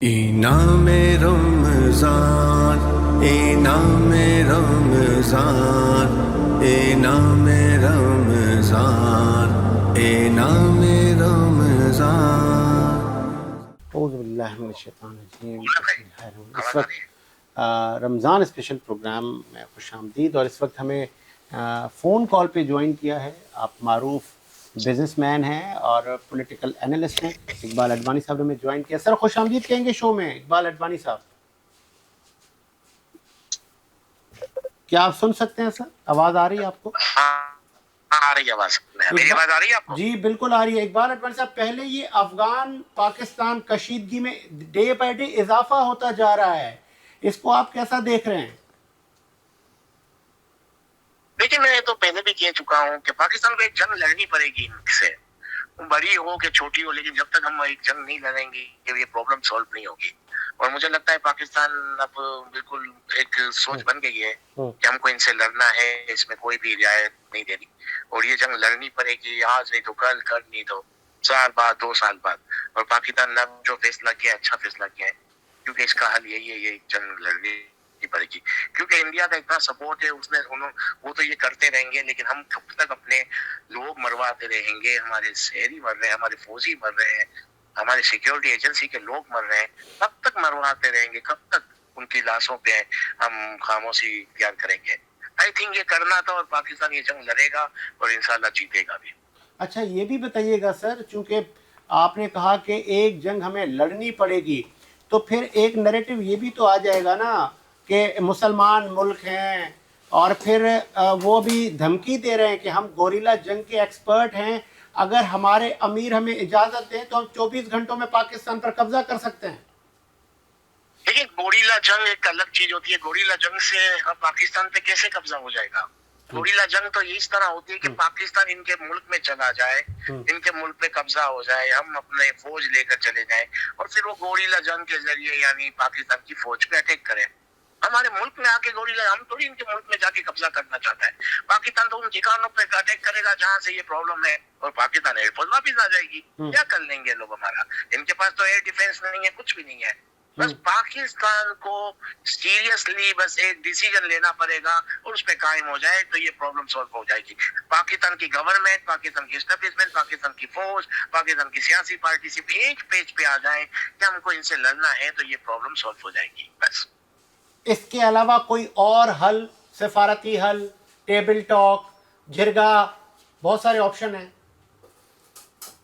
انعام رمضان، انعام رمضان، انعام رمضان، انعام رمضان۔ اعوذ باللہ من الشیطان الرجیم، بسم اللہ الرحمن الرحیم۔ اس وقت رمضان اسپیشل پروگرام میں خوش آمدید، اور اس وقت ہمیں فون کال پہ جوائن کیا ہے، آپ معروف بزنس مین ہیں اور پولیٹیکل اینالسٹ ہیں، اقبال اڈوانی صاحب نے ہمیں جوائن کیا۔ سر خوش آمدید کہیں گے شو میں، اقبال اڈوانی صاحب کیا آپ سن سکتے ہیں؟ سر آواز آ رہی ہے آپ کو؟ آ رہی ہے آواز، میری آواز آ رہی ہے آپ کو؟ جی بالکل آ رہی ہے۔ اقبال اڈوانی صاحب، پہلے یہ افغان پاکستان کشیدگی میں ڈے بائی ڈے اضافہ ہوتا جا رہا ہے، اس کو آپ کیسا دیکھ رہے ہیں؟ دیکھیں، میں تو پہلے بھی کہہ چکا ہوں کہ پاکستان کو ایک جنگ لڑنی پڑے گی ان سے، بڑی ہو کہ چھوٹی ہو، لیکن جب تک ہم ایک جنگ نہیں لڑیں گے یہ پرابلم سالو نہیں ہوگی۔ اور مجھے لگتا ہے پاکستان اب بالکل ایک سوچ بن گئی ہے کہ ہم کو ان سے لڑنا ہے، اس میں کوئی بھی رعایت نہیں دینی، اور یہ جنگ لڑنی پڑے گی، آج نہیں تو کل نہیں تو سال بعد 2 سال بعد۔ اور پاکستان نے اب جو فیصلہ کیا ہے اچھا فیصلہ کیا ہے، کیونکہ اس کا حل یہی ہے، یہ جنگ لڑنی پڑے گی، کیونکہ انڈیا کا اتنا سپورٹ ہے، وہ تو یہ کرتے رہیں گے، لیکن ہم کب تک اپنے لوگ مرواتے رہیں گے؟ ہمارے شہری مر رہے ہیں، ہمارے فوجی مر رہے ہیں، ہمارے سیکیورٹی ایجنسی کے لوگ مر رہے ہیں، کب تک مرواتے رہیں گے؟ کب تک ان کی لاشوں پہ ہم خاموشی اختیار کریں گے؟ آئی تھنک یہ کرنا تھا، اور پاکستان یہ جنگ لڑے گا اور انشاءاللہ جیتے گا بھی۔ اچھا یہ بھی بتائیے گا سر، چونکہ آپ نے کہا کہ ایک جنگ ہمیں لڑنی پڑے گی، تو پھر ایک نیریٹو یہ بھی تو آ جائے گا نا کہ مسلمان ملک ہیں، اور پھر وہ بھی دھمکی دے رہے ہیں کہ ہم گوریلا جنگ کے ایکسپرٹ ہیں، اگر ہمارے امیر ہمیں اجازت دیں تو ہم 24 گھنٹوں میں پاکستان پر قبضہ کر سکتے ہیں۔ دیکھیں، گوریلا جنگ ایک الگ چیز ہوتی ہے، گوریلا جنگ سے پاکستان پہ کیسے قبضہ ہو جائے گا؟ گوریلا جنگ تو اس طرح ہوتی ہے کہ پاکستان ان کے ملک میں چلا جائے، ان کے ملک پہ قبضہ ہو جائے، ہم اپنے فوج لے کر چلے جائیں، اور پھر وہ گوریلا جنگ کے ذریعے یعنی پاکستان کی فوج پہ اٹیک کریں۔ ہمارے ملک میں آ کے گوریلا، ہم تھوڑی ان کے ملک میں جا کے قبضہ کرنا چاہتا ہے۔ پاکستان تو ان ٹھکانوں پہ اٹیک کرے گا جہاں سے یہ پرابلم ہے، اور پاکستان ایئر فورس واپس آ جائے گی۔ کیا کر لیں گے لوگ ہمارا؟ ان کے پاس تو ایئر ڈیفینس نہیں ہے، کچھ بھی نہیں ہے۔ بس پاکستان کو سیریسلی بس ایک ڈیسیجن لینا پڑے گا اور اس پہ قائم ہو جائے تو یہ پرابلم سالو ہو جائے گی۔ پاکستان کی گورنمنٹ، پاکستان کی اسٹیبلشمنٹ، پاکستان کی فوج، پاکستان کی سیاسی پارٹی صرف ایک پیج پہ آ جائیں کہ ہم کو ان سے لڑنا ہے تو یہ پرابلم سالو ہو جائے گی بس۔ اس کے علاوہ کوئی اور حل، سفارتی حل، ٹیبل ٹاک، جرگہ، بہت سارے آپشن ہیں؟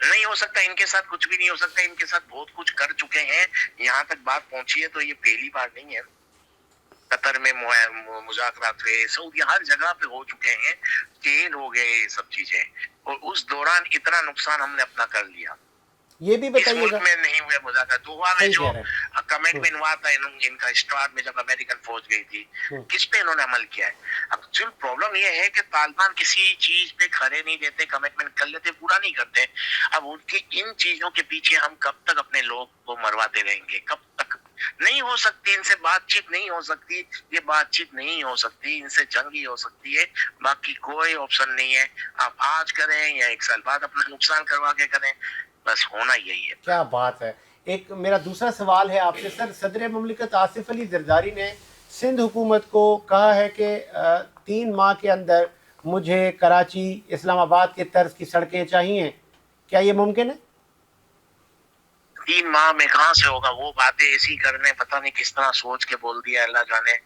نہیں ہو سکتا، ان کے ساتھ کچھ بھی نہیں ہو سکتا، ان کے ساتھ بہت کچھ کر چکے ہیں، یہاں تک بات پہنچی ہے تو یہ پہلی بار نہیں ہے۔ قطر میں مذاکرات ہوئے، سعودی ہر جگہ پہ ہو چکے ہیں، فیل ہو گئے یہ سب چیزیں، اور اس دوران اتنا نقصان ہم نے اپنا کر لیا۔ یہ بھی اس بتائیے ملک گا، میں نہیں ہوئے مذاکرات۔ دوحہ میں صحیح جو کہہ رہے ہیں۔ کمٹمنٹ ہوا تھا ان کا اسٹارٹ میں جب امریکن فوج گئی تھی، کس پہ انہوں نے عمل کیا ہے؟ اب جو پرابلم یہ ہے کہ طالبان کسی چیز پہ کھڑے نہیں دیتے، کمٹمنٹ کر لیتے پورا نہیں کرتے۔ اب ان کی ان چیزوں کے پیچھے ہم کب تک اپنے لوگ کو مرواتے رہیں گے؟ کب تک؟ نہیں ہو سکتی، ان سے بات چیت نہیں ہو سکتی، یہ بات چیت نہیں ہو سکتی، ان سے جنگ ہی ہو سکتی ہے، باقی کوئی آپشن نہیں ہے۔ آپ آج کریں یا 1 سال بعد اپنا نقصان کروا کے کریں، بس ہونا یہی ہے۔ کیا بات ہے۔ ایک میرا دوسرا سوال ہے آپ سے سر، صدر مملکت آصف علی زرداری نے سندھ حکومت کو کہا ہے کہ 3 ماہ کے اندر مجھے کراچی اسلام آباد کے طرز کی سڑکیں چاہیے، کیا یہ ممکن ہے؟ 3 ماہ میں کہاں سے ہوگا؟ وہ باتیں ایسی کرنے، پتہ نہیں کس طرح سوچ کے بول دیا، اللہ جانے۔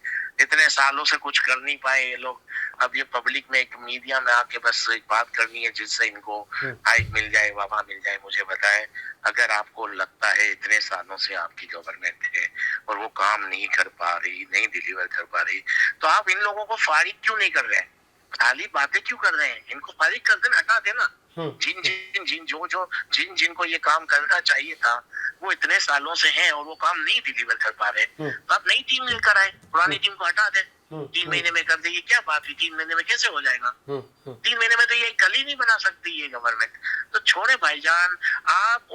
اتنے سالوں سے کچھ کر نہیں پائے یہ لوگ، اب یہ پبلک میں ایک میڈیا میں آ کے بس ایک بات کرنی ہے جس سے ان کو ہائپ مل جائے، واہ مل جائے۔ مجھے بتائیں، اگر آپ کو لگتا ہے اتنے سالوں سے آپ کی گورنمنٹ ہے اور وہ کام نہیں کر پا رہی، نہیں ڈیلیور کر پا رہی، تو آپ ان لوگوں کو فارغ کیوں نہیں کر رہے ہیں؟ خالی باتیں کیوں کر رہے ہیں؟ ان کو فارغ کر دینا، ہٹا دینا۔ جن کو یہ کام کرنا چاہیے تھا وہ اتنے سالوں سے ہیں اور وہ کام نہیں ڈیلیور کر پا رہے، تو آپ نئی ٹیم لے کر آئے، پرانی ٹیم کو ہٹا دیں، 3 مہینے میں کر دیں۔ یہ کیا بات ہوئی؟ 3 مہینے میں کیسے ہو جائے گا؟ 3 مہینے میں تو یہ کل ہی نہیں بنا سکتی یہ گورنمنٹ۔ تو چھوڑے بھائی جان، آپ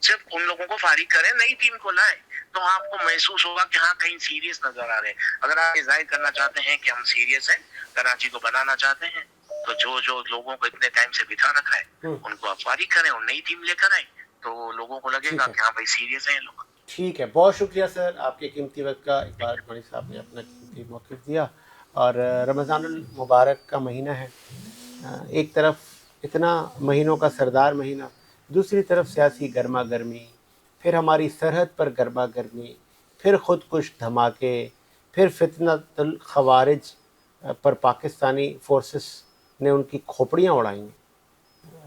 صرف ان لوگوں کو فارغ کریں، نئی ٹیم کو لائیں، تو آپ کو محسوس ہوگا کہ ہاں کہیں سیریس نظر آ رہے ہیں۔ اگر آپ ظاہر کرنا چاہتے ہیں کہ ہم سیریس ہیں، کراچی کو بنانا چاہتے ہیں، تو جو لوگوں کو اتنے ٹائم سے بٹھا رکھا ہے ان کو آپ فارغ کریں اور نئی ٹیم لے کر آئیں، تو لوگوں کو لگے گا کہ ہاں بھائی سیریس ہیں یہ لوگ۔ ٹھیک ہے، بہت شکریہ سر آپ کے قیمتی وقت کا، اقبال اکمانی صاحب نے اپنا قیمتی موقف دیا. اور رمضان المبارک کا مہینہ ہے، ایک طرف اتنا مہینوں کا سردار مہینہ، دوسری طرف سیاسی گرما گرمی، پھر ہماری سرحد پر گرما گرمی، پھر خودکش دھماکے، پھر فتنۃ الخوارج پر پاکستانی فورسز نے ان کی کھوپڑیاں اڑائیں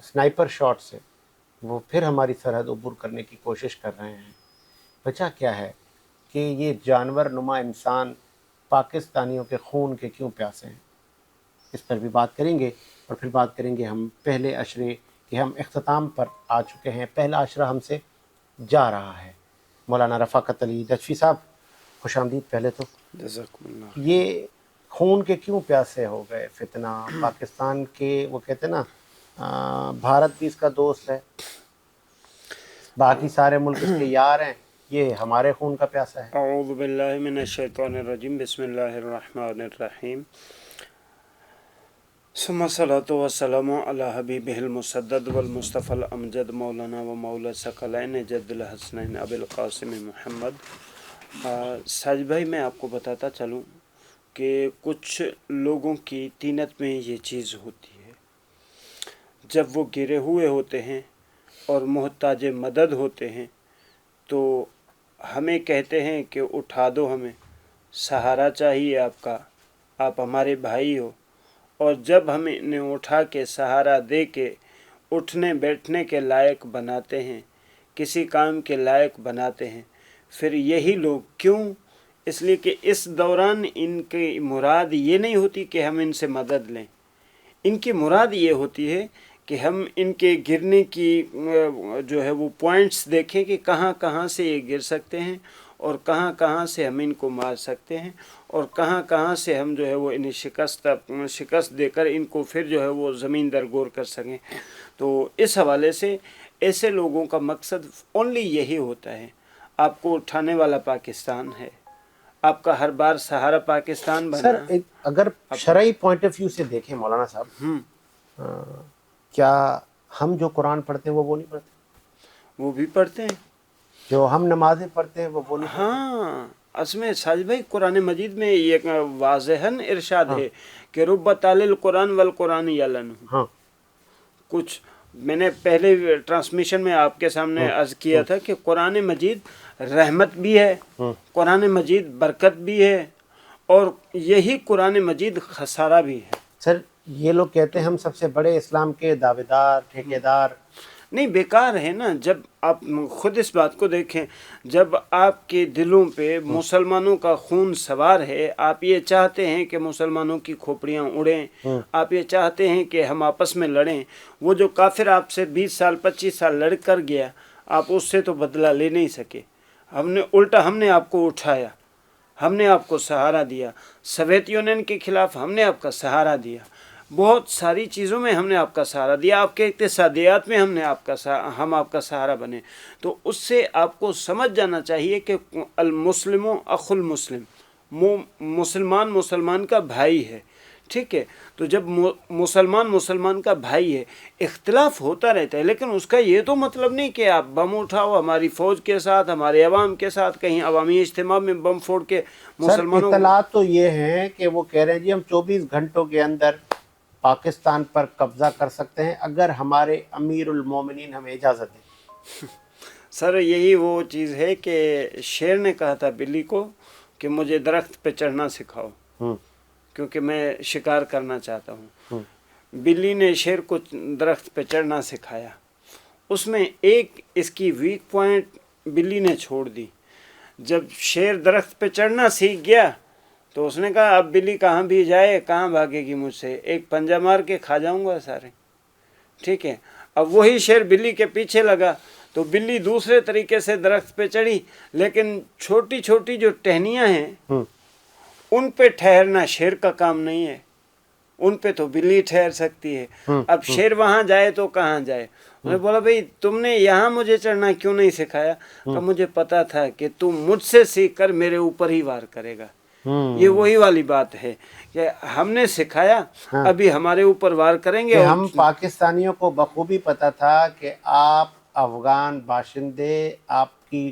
سنائپر شاٹ سے، وہ پھر ہماری سرحد عبور کرنے کی کوشش کر رہے ہیں. وجہ کیا ہے کہ یہ جانور نما انسان پاکستانیوں کے خون کے کیوں پیاسے ہیں؟ اس پر بھی بات کریں گے، اور پھر بات کریں گے ہم پہلے عشرے کہ ہم اختتام پر آ چکے ہیں، پہلا عشرہ ہم سے جا رہا ہے. مولانا رفاقت علی نجفی صاحب خوش آمدید. پہلے تو جزاکم اللہ. یہ خون کے کیوں پیاسے ہو گئے فتنہ پاکستان کے؟ وہ کہتے ہیں نا بھارت بھی اس کا دوست ہے، باقی سارے ملک اس کے یار ہیں، یہ ہمارے خون کا پیاسا ہے. اعوذ باللہ من الشیطان الرجیم، بسم اللہ الرحمن الرحیم. ثم الصلاۃ والسلام علی حبیبہ المسدد والمصطفی الامجد مولانا و مولا ثقلین جد الحسنین ابی القاسم محمد. ساجد بھائی، میں آپ کو بتاتا چلوں کہ کچھ لوگوں کی طینت میں یہ چیز ہوتی ہے، جب وہ گرے ہوئے ہوتے ہیں اور محتاج مدد ہوتے ہیں تو ہمیں کہتے ہیں کہ اٹھا دو، ہمیں سہارا چاہیے آپ کا، آپ ہمارے بھائی ہو. اور جب ہم انہیں اٹھا کے سہارا دے کے اٹھنے بیٹھنے کے لائق بناتے ہیں، کسی کام کے لائق بناتے ہیں، پھر یہی لوگ کیوں؟ اس لیے کہ اس دوران ان کی مراد یہ نہیں ہوتی کہ ہم ان سے مدد لیں، ان کی مراد یہ ہوتی ہے کہ ہم ان کے گرنے کی جو ہے وہ پوائنٹس دیکھیں کہ کہاں کہاں سے یہ گر سکتے ہیں، اور کہاں کہاں سے ہم ان کو مار سکتے ہیں، اور کہاں کہاں سے ہم جو ہے وہ انہیں شکست دے کر ان کو پھر جو ہے وہ زمین درگور کر سکیں. تو اس حوالے سے ایسے لوگوں کا مقصد اونلی یہی ہوتا ہے. آپ کو اٹھانے والا پاکستان ہے، آپ کا ہر بار سہارا پاکستان بنا. سر اگر شرعی پوائنٹ آف ویو سے دیکھیں مولانا صاحب، کیا ہم جو قرآن پڑھتے ہیں وہ نہیں پڑھتے؟ وہ بھی پڑھتے ہیں. جو ہم نمازیں پڑھتے ہیں وہ نہیں پڑھتے؟ ہاں، اس میں ساجد بھائی قرآن مجید میں ایک واضحاً ارشاد ہے کہ رب تال القرآن والقرآن یعلن. ہاں، کچھ میں نے پہلے ٹرانسمیشن میں آپ کے سامنے عرض کیا تھا کہ قرآن مجید رحمت بھی ہے، قرآن مجید برکت بھی ہے، اور یہی قرآن مجید خسارہ بھی ہے. سر یہ لوگ کہتے ہیں ہم سب سے بڑے اسلام کے دعوے دار ٹھیکیدار. نہیں، بیکار ہے نا. جب آپ خود اس بات کو دیکھیں، جب آپ کے دلوں پہ مسلمانوں کا خون سوار ہے، آپ یہ چاہتے ہیں کہ مسلمانوں کی کھوپڑیاں اڑیں، آپ یہ چاہتے ہیں کہ ہم آپس میں لڑیں. وہ جو کافر آپ سے 20 سال 25 سال لڑ کر گیا، آپ اس سے تو بدلہ لے نہیں سکے. ہم نے آپ کو اٹھایا، ہم نے آپ کو سہارا دیا. سوویت یونین کے خلاف ہم نے آپ کا سہارا دیا، بہت ساری چیزوں میں ہم نے آپ کا سہارا دیا، آپ کے اقتصادیات میں ہم آپ کا سہارا بنے. تو اس سے آپ کو سمجھ جانا چاہیے کہ المسلم اخو المسلم، مسلمان کا بھائی ہے. ٹھیک ہے، تو جب مسلمان کا بھائی ہے، اختلاف ہوتا رہتا ہے، لیکن اس کا یہ تو مطلب نہیں کہ آپ بم اٹھاؤ ہماری فوج کے ساتھ، ہمارے عوام کے ساتھ، کہیں عوامی اجتماع میں بم پھوڑ کے مسلمانوں. سر اطلاعات تو یہ ہیں کہ وہ کہہ رہے ہیں جی ہم 24 گھنٹوں کے اندر پاکستان پر قبضہ کر سکتے ہیں اگر ہمارے امیر المومنین ہمیں اجازت دیں. سر یہی وہ چیز ہے کہ شیر نے کہا تھا بلی کو کہ مجھے درخت پہ چڑھنا سکھاؤ کیونکہ میں شکار کرنا چاہتا ہوں. بلی نے شیر کو درخت پہ چڑھنا سکھایا. اس میں ایک اس کی ویک پوائنٹ بلی نے چھوڑ دی. جب شیر درخت پہ چڑھنا سیکھ گیا تو اس نے کہا اب بلی کہاں بھی جائے کہاں بھاگے گی مجھ سے، ایک پنجہ مار کے کھا جاؤں گا سارے. ٹھیک ہے، اب وہی شیر بلی کے پیچھے لگا تو بلی دوسرے طریقے سے درخت پہ چڑھی، لیکن چھوٹی چھوٹی جو ٹہنیاں ہیں ان پہ ٹھہرنا شیر کا کام نہیں ہے، ان پہ تو بلی ٹھہر سکتی ہے. اب شیر وہاں جائے تو کہاں جائے. انہوں نے بولا بھئی تم نے یہاں مجھے چڑھنا کیوں نہیں سکھایا؟ تو مجھے پتا تھا کہ تم مجھ سے سیکھ کر میرے اوپر ہی وار کرے گا. یہ وہی والی بات ہے کہ ہم نے سکھایا، ابھی ہمارے اوپر وار کریں گے. ہم پاکستانیوں کو بخوبی پتا تھا کہ آپ افغان باشندے، آپ کی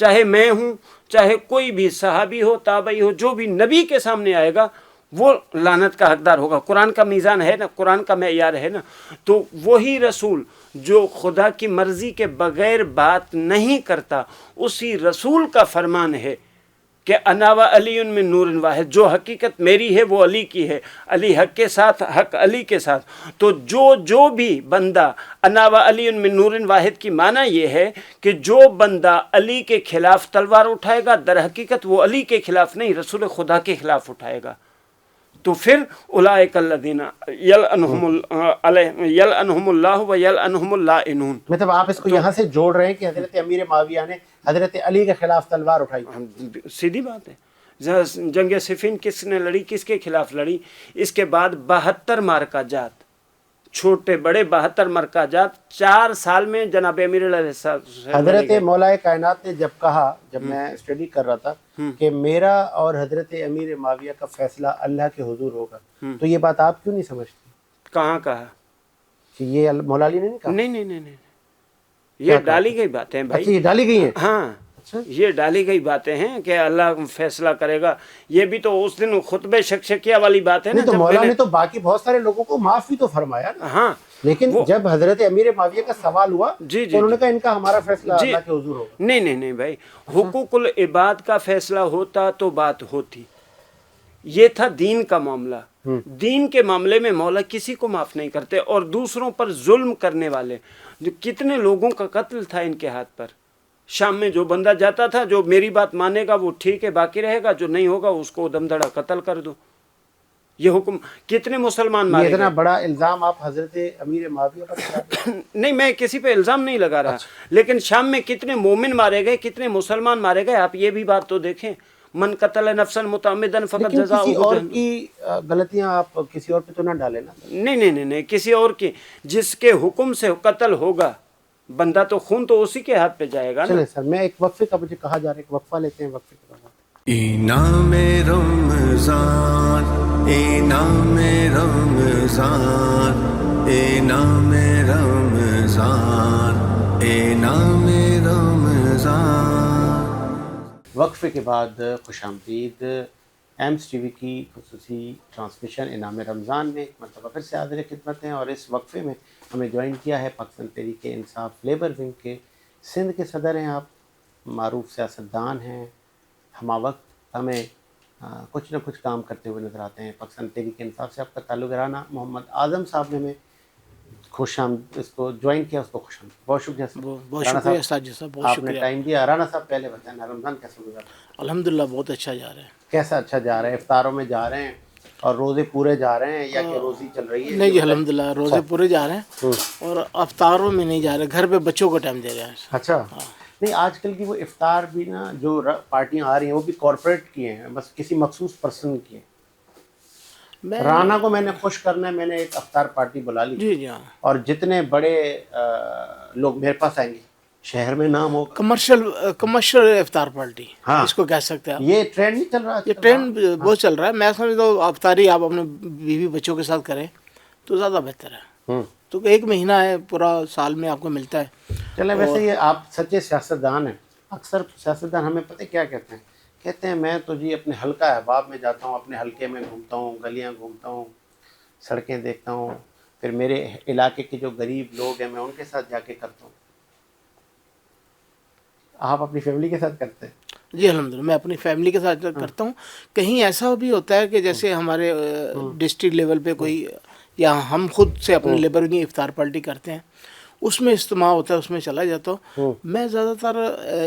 چاہے میں ہوں چاہے کوئی بھی صحابی ہو تابعی ہو جو بھی نبی کے سامنے آئے گا وہ لعنت کا حقدار ہوگا. قرآن کا میزان ہے نا, قرآن کا معیار ہے نا. تو وہی رسول جو خدا کی مرضی کے بغیر بات نہیں کرتا, اسی رسول کا فرمان ہے کہ انا و علی من نور واحد, جو حقیقت میری ہے وہ علی کی ہے, علی حق کے ساتھ, حق علی کے ساتھ. تو جو بھی بندہ انا و علی من نور واحد کی معنی یہ ہے کہ جو بندہ علی کے خلاف تلوار اٹھائے گا در حقیقت وہ علی کے خلاف نہیں رسول خدا کے خلاف اٹھائے گا. تو پھر اولئک الذین یلعنہم اللہ و یلعنہم اللاعنون. مطلب آپ اس کو یہاں سے جوڑ رہے ہیں کہ حضرت امیر معاویہ نے حضرت علی کے خلاف تلوار اٹھائی. سیدھی بات ہے. جنگ صفین کس نے لڑی, کس کے خلاف لڑی؟ اس کے بعد 72 مارکہ جات, چھوٹے بڑے 72 مارکہ جات 4 سال میں جناب امیر علیہ السلام. حضرت مولا کائنات نے جب کہا, جب میں اسٹڈی کر رہا تھا کہ میرا اور حضرت امیر معاویہ کا فیصلہ اللہ کے حضور ہوگا, تو یہ بات آپ کیوں نہیں سمجھتی؟ کہاں کہا کہ یہ مولا علی نے نہیں کہا؟ نہیں, یہ ڈالی گئی باتیں بھائی. اچھا, یہ ڈالی گئی ہیں. ہاں, یہ ڈالی گئی باتیں ہیں کہ اللہ فیصلہ کرے گا. یہ بھی تو اس دن خطبہ شکشکیہ والی بات ہے نا. تو مولا نے تو باقی بہت سارے لوگوں کو معاف بھی تو فرمایا نا. ہاں, لیکن جب حضرت امیر معاویہ کا سوال ہوا تو انہوں نے کہا ان کا ہمارا فیصلہ اللہ کے حضور ہوگا. نہیں بھائی, حقوق العباد کا فیصلہ ہوتا تو بات ہوتی. یہ تھا دین کا معاملہ. دین کے معاملے میں مولا کسی کو معاف نہیں کرتے. اور دوسروں پر ظلم کرنے والے, جو کتنے لوگوں کا قتل تھا ان کے ہاتھ پر. شام میں جو بندہ جاتا تھا, جو میری بات مانے گا وہ ٹھیک ہے باقی رہے گا, جو نہیں ہوگا اس کو دم دھڑا قتل کر دو. یہ حکم کتنے مسلمان مارے گئے. اتنا بڑا الزام آپ حضرت امیر معاویہ پر لگاتے ہیں؟ نہیں, میں کسی پہ الزام نہیں لگا رہا, لیکن شام میں کتنے مومن مارے گئے, کتنے مسلمان مارے گئے, آپ یہ بھی بات تو دیکھیں. من قتل نفسا متعمدا فقد جزاؤہ کسی اور کی غلطیاں آپ کسی اور پہ تو نہ ڈالیں نا. نہیں, کسی اور کی, جس کے حکم سے قتل ہوگا بندہ تو خون تو اسی کے ہاتھ پہ جائے گا نا. چلیں سر, میں ایک وقفے کا مجھے کہا جا رہا ہے, ایک وقفہ لیتے ہیں, وقفے کے بعد انعام رمضان, انعام رمضان, انعام رمضان, انعام رمضان. وقفے کے بعد خوش آمدید. ایمس ٹی وی کی خصوصی ٹرانسمیشن انعام رمضان میں ایک مرتبہ پھر سے حاضر خدمت ہیں, اور اس وقفے میں ہمیں جوائن کیا ہے پاکستان تحریک انصاف لیبر ونگ کے سندھ کے صدر ہیں آپ, معروف سیاستدان ہیں, ہمہ وقت ہمیں کچھ نہ کچھ کام کرتے ہوئے نظر آتے ہیں. پاکستان تحریک انصاف سے آپ کا تعلق رانا محمد اعظم صاحب نے ہمیں خوش آمد اس کو جوائن کیا, اس کو خوش آمد. بہت شکریہ سر. بہت شکریہ اساتذہ صاحب, بہت آپ نے شکریہ. ٹائم دیا. رانا صاحب پہلے بتائیں رمضان کیسا گزرا؟ الحمدللہ بہت اچھا جا رہا ہے. کیسا اچھا جا رہا ہے؟ افطاروں میں جا رہے ہیں اور روزے پورے جا رہے ہیں یا کہ روزی چل رہی ہے؟ نہیں جی الحمدللہ روزے پورے جا رہے ہیں, اور افطاروں میں نہیں جا رہے, گھر پہ بچوں کو ٹائم دے رہے ہیں. اچھا. نہیں, آج کل کی وہ افطار بھی نا جو پارٹیاں آ رہی ہیں وہ بھی کارپوریٹ کی ہیں, بس کسی مخصوص پرسن کی ہیں. رانا کو میں نے خوش کرنا ہے, میں نے ایک افطار پارٹی بلا لی. جی ہاں, اور جتنے بڑے لوگ میرے پاس آئیں گے, شہر میں نام ہوگا کمرشل افطار پارٹی, ہاں, اس کو کہہ سکتے ہیں. یہ ٹرینڈ نہیں چل رہا؟ یہ ٹرینڈ بہت چل رہا ہے. میں سمجھتا ہوں افطاری آپ اپنے بیوی بچوں کے ساتھ کریں تو زیادہ بہتر ہے. تو ایک مہینہ ہے, پورا سال میں آپ کو ملتا ہے. چلیں, ویسے یہ آپ سچے سیاستدان ہیں. اکثر سیاستدان ہمیں پتہ کیا کہتے ہیں, کہتے ہیں میں تو جی اپنے حلقہ احباب میں جاتا ہوں, اپنے حلقے میں گھومتا ہوں, گلیاں گھومتا ہوں, سڑکیں دیکھتا ہوں, پھر میرے علاقے کے جو غریب لوگ ہیں میں ان کے ساتھ جا کے کرتا ہوں. آپ اپنی فیملی کے ساتھ کرتے ہیں؟ جی الحمدللہ میں اپنی فیملی کے ساتھ کرتا ہوں. کہیں ایسا بھی ہوتا ہے کہ جیسے ہمارے ڈسٹرکٹ لیول پہ کوئی, یا ہم خود سے اپنے لیبر کی افطار پارٹی کرتے ہیں, اس میں اجتماع ہوتا ہے, اس میں چلا جاتا ہوں. میں زیادہ تر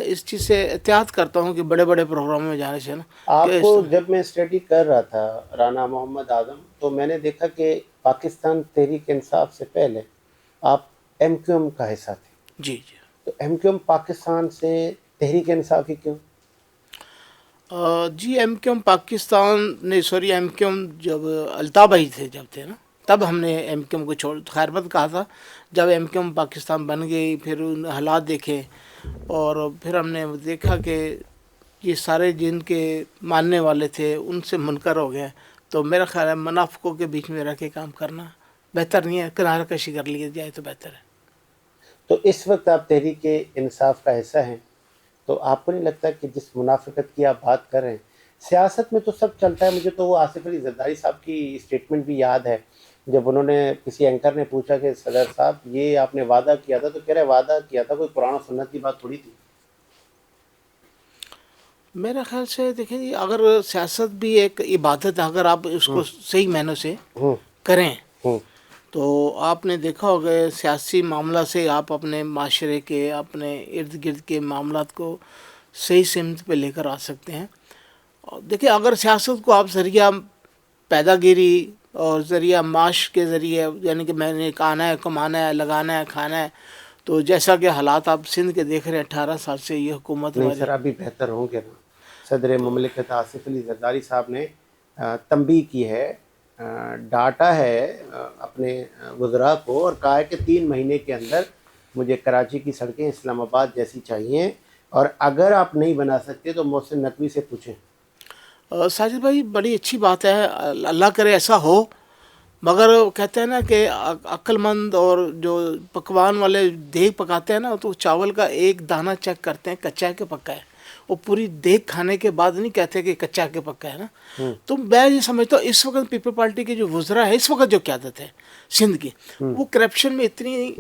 اس چیز سے احتیاط کرتا ہوں کہ بڑے بڑے پروگراموں میں جانے سے نا. آپ کو جب میں اسٹڈی کر رہا تھا رانا محمد اعظم, تو میں نے دیکھا کہ پاکستان تحریک انصاف سے پہلے آپ ایم کیو ایم کا حصہ تھے. جی جی. تو ایم کیو ایم پاکستان سے تحریک انصاف ہی کیوں؟ جی ایم کیو ایم پاکستان نے, سوری ایم کیو ایم جب الطاف بھائی تھے جب تھے نا, تب ہم نے ایم کیو ایم کو چھوڑ, خیر بات کہا تھا. جب ایم کیو ایم پاکستان بن گئی, پھر ان حالات دیکھے, اور پھر ہم نے دیکھا کہ یہ سارے جن کے ماننے والے تھے ان سے منکر ہو گئے. تو میرا خیال ہے منافقوں کے بیچ میں رہ کے کام کرنا بہتر نہیں ہے, کنارہ کشی کر لی جائے تو بہتر ہے. تو اس وقت آپ تحریک انصاف کا حصہ ہیں, تو آپ کو نہیں لگتا کہ جس منافقت کی آپ بات کر رہے ہیں، سیاست میں تو سب چلتا ہے. مجھے تو وہ آصف علی زرداری صاحب کی اسٹیٹمنٹ بھی یاد ہے، جب انہوں نے کسی اینکر نے پوچھا کہ صدر صاحب یہ آپ نے وعدہ کیا تھا، تو کہہ رہے وعدہ کیا تھا، کوئی قرآن و سنت کی بات تھوڑی تھی. میرے خیال سے دیکھیں جی، اگر سیاست بھی ایک عبادت ہے، اگر آپ اس کو صحیح معنوں سے ہوں کریں ہوں تو آپ نے دیکھا ہوگا سیاسی معاملہ سے آپ اپنے معاشرے کے، اپنے ارد گرد کے معاملات کو صحیح سمت پہ لے کر آ سکتے ہیں. اور دیکھیں اگر سیاست کو آپ ذریعہ پیدا گیری اور ذریعہ معاش کے ذریعے، یعنی کہ میں نے آنا ہے، کمانا ہے، لگانا ہے، کھانا ہے، تو جیسا کہ حالات آپ سندھ کے دیکھ رہے ہیں، 18 سال سے یہ حکومت نہیں ہماری. سر، ابھی بہتر ہوں گے نا. صدر مملکت آصف علی زرداری صاحب نے تنبیہ کی ہے، ڈاٹا ہے اپنے وزراء کو، اور کہا ہے کہ 3 مہینے کے اندر مجھے کراچی کی سڑکیں اسلام آباد جیسی چاہیے، اور اگر آپ نہیں بنا سکتے تو محسن نقوی سے پوچھیں. ساجد بھائی بڑی اچھی بات ہے، اللہ کرے ایسا ہو، مگر کہتے ہیں نا کہ عقل مند اور جو پکوان والے دیگ پکاتے ہیں نا، تو چاول کا ایک دانہ چیک کرتے ہیں کچا ہے کہ پکا ہے. وہ پوری دیگ کھانے کے بعد نہیں کہتے کہ کچا کہ پکا ہے نا. تو میں یہ سمجھتا ہوں اس وقت پیپل پارٹی کے جو وزراء ہے، اس وقت جو قیادت ہے سندھ کی، وہ کرپشن میں اتنی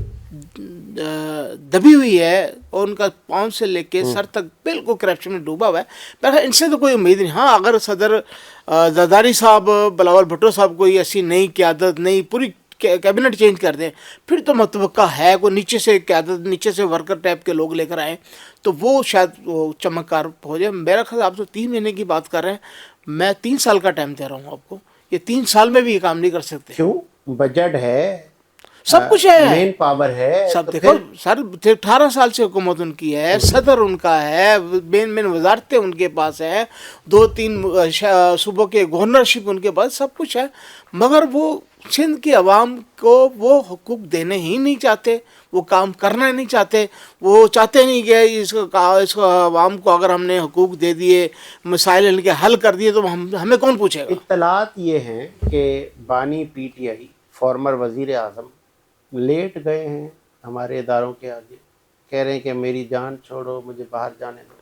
دبی ہوئی ہے، اور ان کا پاؤں سے لے کے سر تک بالکل کرپشن میں ڈوبا ہوا ہے. بہرحال ان سے تو کوئی امید نہیں. ہاں اگر صدر زرداری صاحب، بلاول بھٹو صاحب کوئی ایسی نئی قیادت، نئی پوری کیبنٹ چینج کر دیں، پھر تو متوقع ہے کوئی نیچے سے قیادت، نیچے سے ورکر ٹائپ کے لوگ لے کر آئیں تو وہ شاید وہ چمکار ہو جائے. میرا خیال آپ تو 3 مہینے کی بات کر رہے ہیں، میں 3 سال کا ٹائم دے رہا ہوں آپ کو. یہ 3 سال میں بھی یہ کام نہیں کر سکتے. کیوں؟ بجٹ ہے، سب کچھ ہے، مین پاور ہے. سب تو دیکھو پھر سر، 18 سال سے حکومت ان کی ہے، صدر ان کا ہے، مین وزارتیں ان کے پاس ہیں، 2-3 صوبوں کے گورنرشپ ان کے پاس، سب کچھ ہے، مگر وہ سندھ کی عوام کو وہ حقوق دینے ہی نہیں چاہتے، وہ کام کرنا نہیں چاہتے. وہ چاہتے نہیں کہ اس عوام کو اگر ہم نے حقوق دے دیے، مسائل ان کے حل کر دیے، تو ہمیں کون پوچھے گا. اطلاعات یہ ہیں کہ بانی پی ٹی آئی فارمر وزیر اعظم لیٹ گئے ہیں ہمارے اداروں کے آگے، کہہ رہے ہیں کہ میری جان چھوڑو، مجھے باہر جانے دو.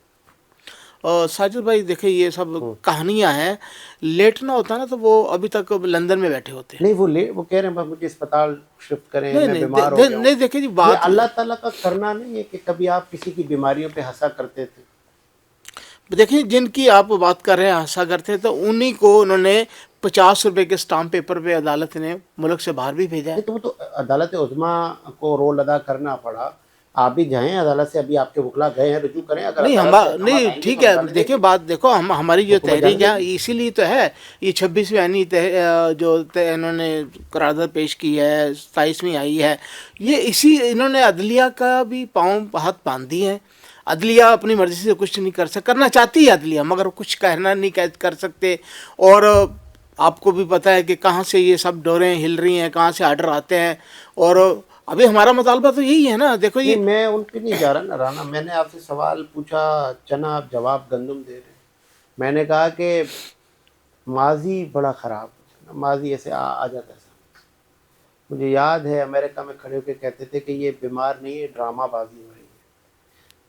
اور ساجد بھائی دیکھیں یہ سب کہانیاں ہیں، لیٹنا ہوتا نا تو وہ ابھی تک لندن میں بیٹھے ہوتے ہیں. نہیں، وہ کہہ رہے ہیں بس مجھے اسپتال شفٹ کریں، میں نہیں بیمار ہو گیا ہوں. نہیں دیکھیں جی یہ بات اللہ تعالیٰ کا کرنا نہیں ہے کہ کبھی آپ کسی کی بیماریوں پہ ہنسا کرتے تھے. دیکھیں جن کی آپ بات کر رہے ہیں ہنسا کرتے ہیں، تو انہی کو انہوں نے 50 روپے کے اسٹامپ پیپر پہ عدالت نے ملک سے باہر بھی بھیجا ہے. نہیں تو وہ تو عدالت عظمیٰ کو رول ادا کرنا پڑا. آپ بھی جائیں عدالت سے، ابھی آپ کے وکلا گئے ہیں، رجوع کریں. اگر نہیں ٹھیک ہے، دیکھیں بات دیکھو، ہماری جو تحریک ہے اسی لیے تو ہے یہ 26ویں آئینی جو انہوں نے قرارداد پیش کی ہے، 27ویں آئی ہے، یہ اسی انہوں نے عدلیہ کا بھی پاؤں ہاتھ باندھ دی ہیں. عدلیہ اپنی مرضی سے کچھ نہیں کرنا چاہتی ہے عدلیہ، مگر کچھ کہنا نہیں کر سکتے. اور آپ کو بھی پتہ ہے کہ کہاں سے یہ سب ڈوریں ہل رہی ہیں، کہاں سے آرڈر آتے ہیں. اور ابھی ہمارا مطالبہ تو یہی ہے نا. دیکھو یہ میں ان پہ نہیں جا رہا نا رانا، میں نے آپ سے سوال پوچھا، چنا آپ جواب گندم دے رہے ہیں. میں نے کہا کہ ماضی بڑا خراب ہے، ماضی ایسے آ جاتا ہے. مجھے یاد ہے امریکہ میں کھڑے ہو کے کہتے تھے کہ یہ بیمار نہیں ہے، ڈرامہ بازی ہو رہی ہے.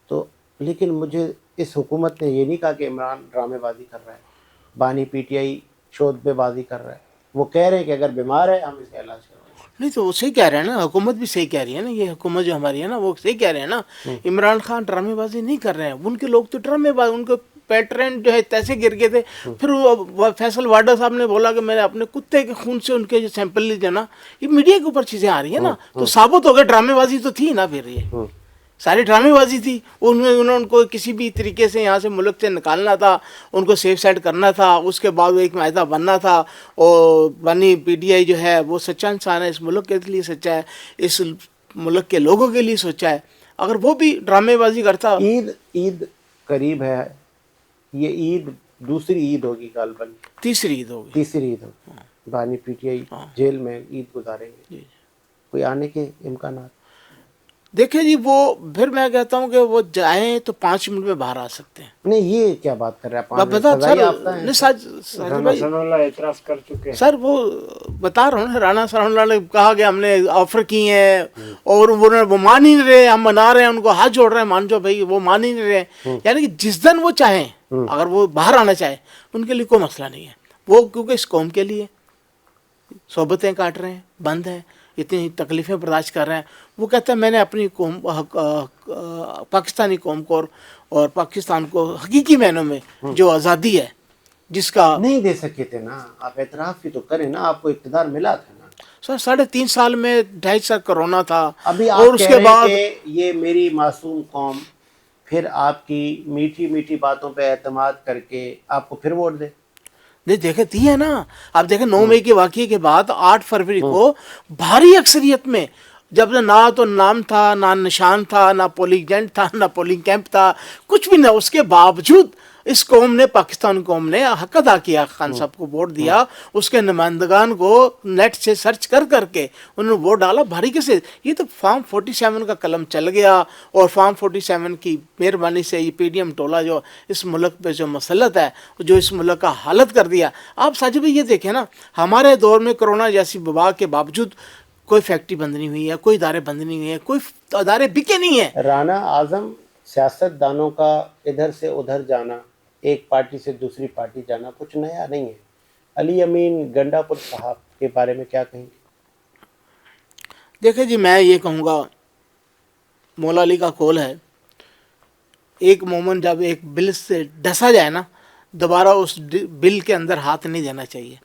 تو لیکن مجھے اس حکومت نے یہ نہیں کہا کہ عمران ڈرامے بازی کر رہا ہے، بانی پی ٹی آئی شودبے بازی کر رہا ہے. وہ کہہ رہے ہیں کہ اگر بیمار ہے ہم اس کا علاج کروائیں. نہیں تو وہ صحیح کہہ رہے ہیں نا، حکومت بھی صحیح کہہ رہی ہے نا، یہ حکومت جو ہماری ہے نا وہ صحیح کہہ رہے ہیں نا. عمران خان ڈرامے بازی نہیں کر رہے ہیں، ان کے لوگ تو ڈرامے باز، ان کے پیٹرن جو ہے پیسے گر گئے تھے. پھر وہ فیصل واڈر صاحب نے بولا کہ میں نے اپنے کتے کے خون سے ان کے جو سیمپل لی جو نا، یہ میڈیا کے اوپر چیزیں آ رہی ہیں نا، تو ثابت ہو گئے ڈرامے بازی تو تھی نا. پھر یہ ساری ڈرامے بازی تھی. انہوں نے ان کو کسی بھی طریقے سے یہاں سے ملک سے نکالنا تھا، ان کو سیف سائڈ کرنا تھا، اس کے بعد وہ ایک معاہدہ بننا تھا. اور بنی پی ٹی آئی جو ہے وہ سچا انسان ہے، اس ملک کے لیے سچا ہے، اس ملک کے لوگوں کے لیے سچا ہے. اگر وہ بھی ڈرامے بازی کرتا. عید قریب ہے، یہ عید دوسری عید ہوگی غالباً، تیسری عید ہوگی، تیسری عید ہوگی. بانی پی ٹی آئی جیل میں عید گزاریں گے، کوئی آنے کے امکانات؟ دیکھیں جی وہ پھر میں کہتا ہوں کہ وہ جائیں تو 5 منٹ میں باہر آ سکتے ہیں. نہیں یہ کیا بات کر رہے ہیں آپ بتا سر رانا ثناء اللہ اعتراف کر چکے ہیں. سر وہ بتا رہا ہوں رانا ثناء اللہ نے کہا کہ ہم نے آفر کی ہیں اور وہ مان ہی نہیں رہے, ہم منا رہے ہیں ان کو, ہاتھ جوڑ رہے ہیں مان جاؤ بھائی, وہ مان ہی نہیں رہے. یعنی کہ جس دن وہ چاہیں اگر وہ باہر آنا چاہے ان کے لیے کوئی مسئلہ نہیں ہے. وہ کیونکہ اس قوم کے لیے صحبتیں کاٹ رہے ہیں, بند ہیں, اتنی تکلیفیں برداشت کر رہے ہیں. وہ کہتا ہے میں نے اپنی قوم پاکستانی قوم کو اور پاکستان کو حقیقی معنوں میں جو آزادی ہے جس کا نہیں دے سکے تھے نا, آپ اعتراف بھی تو کریں نا, آپ کو اقتدار ملا تھا نا. سر 3.5 سال میں 2.5 سال کرونا تھا, ابھی آپ اور اس کے بعد یہ میری معصوم قوم پھر آپ کی میٹھی میٹھی باتوں پہ اعتماد کر کے آپ کو پھر ووٹ دے. نہیں دیکھے دی ہے نا. آپ دیکھیں 9 مئی کے واقعے کے بعد 8 فروری کو بھاری اکثریت میں جب نہ تو نام تھا, نہ نشان تھا, نہ پولنگ ایجنٹ تھا, نہ پولنگ کیمپ تھا, کچھ بھی نہ, اس کے باوجود اس قوم نے, پاکستان قوم نے حق ادا کیا, خان صاحب کو ووٹ دیا, اس کے نمائندگان کو نیٹ سے سرچ کر کے انہوں نے ووٹ ڈالا بھاری کے سے. یہ تو فارم 47 کا قلم چل گیا, اور فارم 47 کی مہربانی سے یہ پی ڈی ایم ٹولہ جو اس ملک پہ جو مسلط ہے, جو اس ملک کا حالت کر دیا. آپ ساجد بھائی یہ دیکھیں نا, ہمارے دور میں کرونا جیسی وبا کے باوجود کوئی فیکٹری بند نہیں ہوئی ہے, کوئی ادارے بند نہیں ہوئے ہیں, کوئی ادارے بکے نہیں ہیں. رانا اعظم سیاست دانوں کا ادھر سے ادھر جانا, ایک پارٹی سے دوسری پارٹی جانا کچھ نیا نہیں ہے. علی امین گنڈا پور صاحب کے بارے میں کیا کہیں گے؟ دیکھیں جی میں یہ کہوں گا, مولا علی کا قول ہے, ایک مومن جب ایک بل سے ڈسا جائے نا, دوبارہ اس بل کے اندر ہاتھ نہیں دینا چاہیے.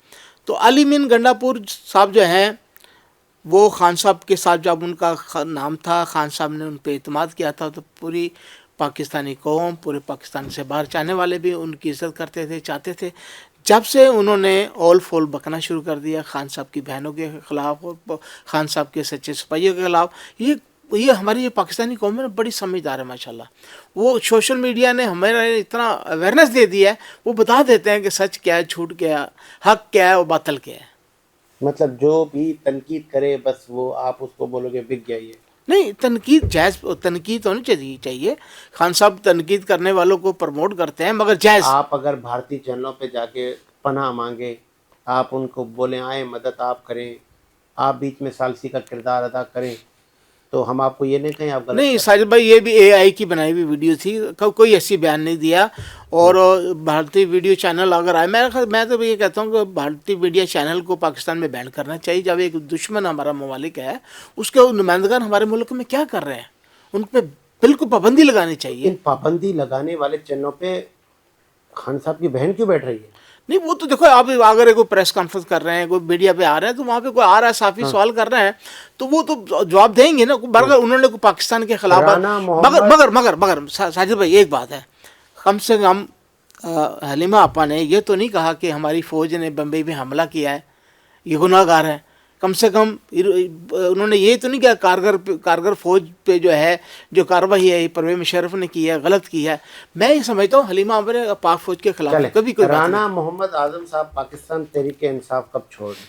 تو علی امین گنڈا پور صاحب جو ہیں وہ خان صاحب کے ساتھ جب ان کا نام تھا, خان صاحب نے ان پہ اعتماد کیا تھا, تو پوری پاکستانی قوم, پورے پاکستان سے باہر چاہنے والے بھی ان کی عزت کرتے تھے, چاہتے تھے. جب سے انہوں نے اول فول بکنا شروع کر دیا خان صاحب کی بہنوں کے خلاف اور خان صاحب کے سچے سپاہیوں کے خلاف, یہ ہماری یہ پاکستانی قوم ہے بڑی سمجھدار ہے ماشاءاللہ. وہ سوشل میڈیا نے ہمیں اتنا اویئرنیس دے دیا ہے, وہ بتا دیتے ہیں کہ سچ کیا ہے, جھوٹ کیا ہے, حق کیا ہے اور باطل کیا ہے. مطلب جو بھی تنقید کرے بس وہ آپ اس کو بولو گے بک گیا. یہ نہیں, تنقید جائز, تنقید ہونی چاہیے. خان صاحب تنقید کرنے والوں کو پروموٹ کرتے ہیں مگر جائز. آپ اگر بھارتی چینلوں پہ جا کے پناہ مانگے, آپ ان کو بولیں آئیں مدد آپ کریں, آپ بیچ میں ثالثی کا کردار ادا کریں, تو ہم آپ کو یہ نہیں کہیں آپ غلط نہیں ساجد بھائی, یہ بھی اے آئی کی بنائی ہوئی ویڈیو تھی, کوئی ایسی بیان نہیں دیا. اور بھارتی ویڈیو چینل اگر آئے, میں تو یہ کہتا ہوں کہ بھارتی ویڈیو چینل کو پاکستان میں بین کرنا چاہیے. جب ایک دشمن ہمارا ممالک ہے, اس کے نمائندگان ہمارے ملک میں کیا کر رہے ہیں, ان پہ بالکل پابندی لگانی چاہیے. ان پابندی لگانے والے چینلوں پہ خان صاحب کی بہن کیوں بیٹھ رہی ہے؟ نہیں وہ تو دیکھو, آپ اگر کوئی پریس کانفرنس کر رہے ہیں, کوئی میڈیا پہ آ رہے ہیں, تو وہاں پہ کوئی آ رہا ہے صحافی سوال کر رہے ہیں, تو وہ تو جواب دیں گے نا. مگر انہوں نے پاکستان کے خلاف, مگر ساجد بھائی ایک بات ہے, کم سے کم حلیمہ آپا نے یہ تو نہیں کہا کہ ہماری فوج نے بمبئی میں حملہ کیا ہے, یہ گناہ گار ہے. کم سے کم انہوں نے یہ تو نہیں کہا کارگر فوج پہ جو ہے جو کارروائی ہے پرویز مشرف نے کی ہے غلط کی ہے. میں یہ سمجھتا ہوں حلیمہ آپا نے پاک فوج کے خلاف کبھی کوئی رانا محمد اعظم صاحب پاکستان تحریک انصاف کب چھوڑ دیں؟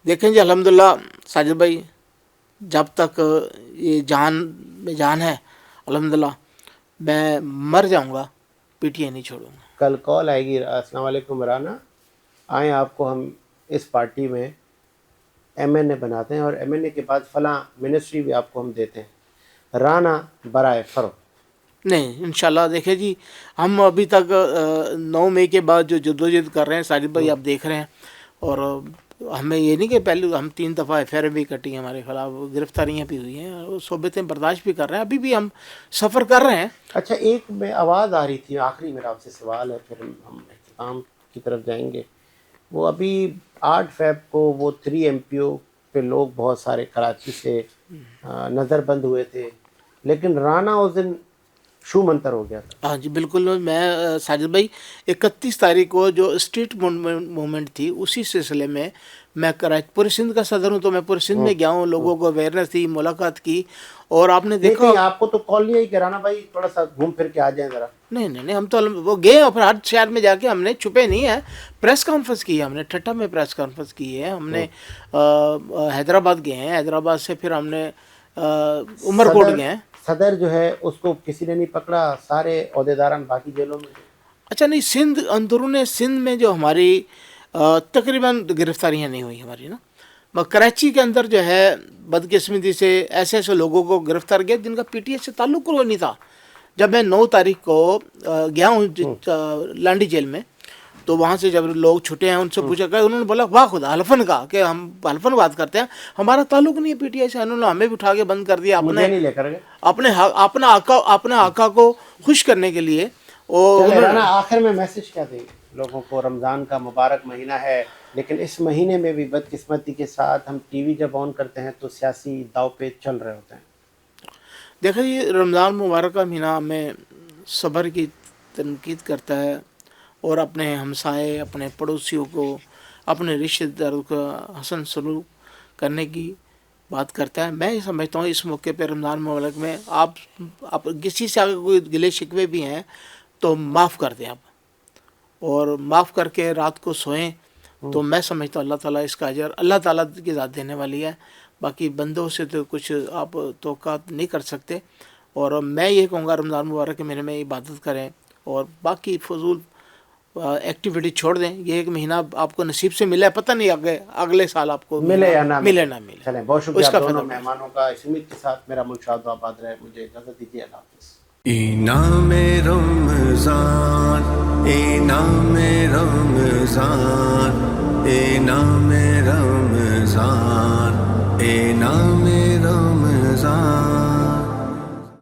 دیکھیں جی الحمدللہ ساجد بھائی, جب تک یہ جان میں جان ہے الحمدللہ میں مر جاؤں گا, پی ٹی آئی نہیں چھوڑوں گا. کل کال آئے گی, السلام علیکم رانا, آئیں آپ کو ہم اس پارٹی میں ایم این اے بناتے ہیں اور ایم این اے کے بعد فلاں منسٹری بھی آپ کو ہم دیتے ہیں, رانا برائے فروخت. نہیں انشاءاللہ. دیکھیں جی ہم ابھی تک 9 مئی کے بعد جو جدوجہد کر رہے ہیں ساجد بھائی آپ دیکھ رہے ہیں, اور ہمیں یہ نہیں کہ پہلے ہم 3 دفعہ ایف آئی آر بھی کٹی ہیں, ہمارے خلاف گرفتاریاں بھی ہوئی ہیں, اور صحبتیں برداشت بھی کر رہے ہیں, ابھی بھی ہم سفر کر رہے ہیں. اچھا ایک میں آواز آ رہی تھی, آخری میرا آپ سے سوال ہے پھر ہم اختتام کی طرف جائیں گے. وہ ابھی 8 فیب کو وہ 3 ایم پی او پہ لوگ بہت سارے کراچی سے نظر بند ہوئے تھے, لیکن رانا اس دن شو منتر ہو گیا تھا. ہاں جی بالکل. میں ساجد بھائی 31 تاریخ کو جو اسٹریٹ موومنٹ تھی اسی سلسلے میں میں کراچی پورے سندھ کا صدر ہوں, تو میں پورے سندھ میں گیا ہوں, لوگوں کو اویئرنیس دی, ملاقات کی, اور آپ نے دیکھا آپ کو تو کال نہیں آئی کہ رانا بھائی تھوڑا سا گھوم پھر کے آ جائیں ذرا؟ نہیں ہم تو وہ گئے, اور پھر ہر شہر میں جا کے ہم نے چھپے نہیں ہیں, پریس کانفرنس کی ہے ہم نے, ٹھٹا میں پریس کانفرنس کی ہے ہم نے, حیدرآباد گئے ہیں, حیدرآباد سے پھر ہم نے عمر کوٹ گئے ہیں. صدر جو ہے اس کو کسی نے نہیں پکڑا, سارے عہدیداران باقی جیلوں میں. اچھا نہیں, سندھ اندرون سندھ میں جو ہماری تقریباً گرفتاریاں نہیں ہوئی ہماری نا, مگر کراچی کے اندر جو ہے بدقسمتی سے ایسے ایسے لوگوں کو گرفتار کیا جن کا پی ٹی آئی سے تعلق کوئی نہیں تھا. جب میں 9 تاریخ کو گیا ہوں لانڈی جیل میں, تو وہاں سے جب لوگ چھٹے ہیں ان سے پوچھا کہ انہوں نے بولا واہ خدا حلفن کا کہ ہم حلفن بات کرتے ہیں, ہمارا تعلق نہیں ہے پی ٹی آئی سے. انہوں نے ہمیں بھی اٹھا کے بند کر دیا مجھے نہیں لے کر گئے اپنے آقا کو خوش کرنے کے لیے. اور آخر میں میسج کیا دیں لوگوں کو؟ رمضان کا مبارک مہینہ ہے, لیکن اس مہینے میں بھی بدقسمتی کے ساتھ ہم ٹی وی جب آن کرتے ہیں تو سیاسی داؤ پیچ چل رہے ہوتے ہیں. دیکھیں یہ رمضان مبارک کا مہینہ ہمیں صبر کی تنقید کرتا ہے, اور اپنے ہمسائے, اپنے پڑوسیوں کو, اپنے رشتہ داروں کا حسن سلوک کرنے کی بات کرتا ہے. میں یہ سمجھتا ہوں اس موقع پہ رمضان مبارک میں آپ کسی سے اگر کوئی گلے شکوے بھی ہیں تو معاف کر دیں آپ, اور معاف کر کے رات کو سوئیں, تو میں سمجھتا ہوں اللہ تعالیٰ اس کا اجر اللہ تعالیٰ کی ذات دینے والی ہے. باقی بندوں سے تو کچھ آپ توقعات نہیں کر سکتے. اور میں یہ کہوں گا رمضان مبارک کے مہینے میں عبادت کریں, اور باقی فضول ایکٹیویٹی چھوڑ دیں. یہ ایک مہینہ آپ کو نصیب سے ملا ہے, پتہ نہیں اگلے سال آپ کو ملے یا نہ ملے. چلیں, بہت شکریہ دونوں مہمانوں کا. اس امید کے ساتھ میرا ملک شاد و آباد رہے. مجھے اجازت دیجیے, اللہ حافظ. انعام رمضان, انعام رمضان, انعام رمضان, انعام